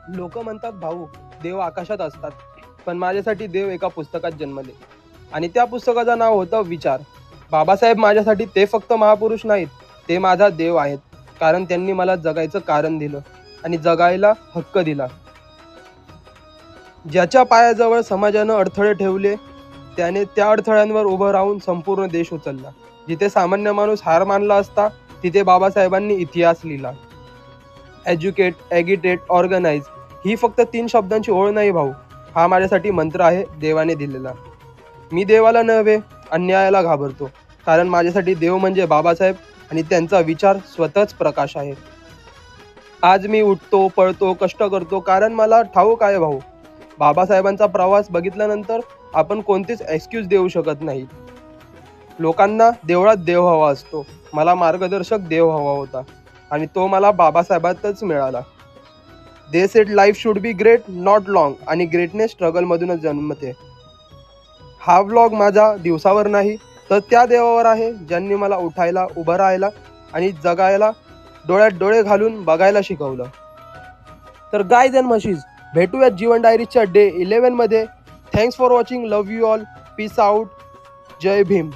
लोक म्हणतात भाऊ देव आकाशात असतात, पण माझ्यासाठी देव एका पुस्तकात जन्मले. आणि त्या पुस्तकाचं नाव होतं विचार. बाबासाहेब माझ्यासाठी ते फक्त महापुरुष नाहीत, ते माझा देव आहेत. कारण त्यांनी मला जगायचं कारण दिलं आणि जगायला हक्क दिला. ज्याच्या पायाजवळ समाजानं अडथळे ठेवले, त्याने त्या अडथळ्यांवर उभं राहून संपूर्ण देश उचलला. जिथे सामान्य माणूस हार मानला असता, तिथे बाबासाहेबांनी इतिहास लिहिला. एज्युकेट, ॲगिटेट, ऑर्गनाइज ही फक्त 3 शब्दांची ओळ नाही भाऊ, हा माझ्यासाठी मंत्र आहे देवाने दिलेला. मी देवाला नव्हे, अन्यायाला घाबरतो. कारण माझ्यासाठी देव म्हणजे बाबासाहेब आणि त्यांचा विचार स्वतःच प्रकाश आहे. आज मी उठतो, पळतो, कष्ट करतो कारण मला ठाऊक आहे भाऊ, बाबासाहेबांचा प्रवास बघितल्यानंतर आपण कोणतीच एक्सक्यूज देऊ शकत नाही. लोकांना देवळात देव हवा असतो, मला मार्गदर्शक देव हवा होता आणि तो मला बाबासाहेबांतच मिळाला. They said life should be great not long आणि ग्रेटनेस स्ट्रगलमधूनच जन्मते. हा व्लॉग माझा दिवसावर नाही, तर त्या देवावर आहे ज्यांनी मला उठायला, उभं राहायला आणि जगायला डोळ्यात डोळे घालून बघायला शिकवलं. तर गाईज अँड म्हशीज, भेटूयात जीवन डायरीच्या डे 11 मध्ये. Thanks for watching. Love you all. Peace out. जय भीम.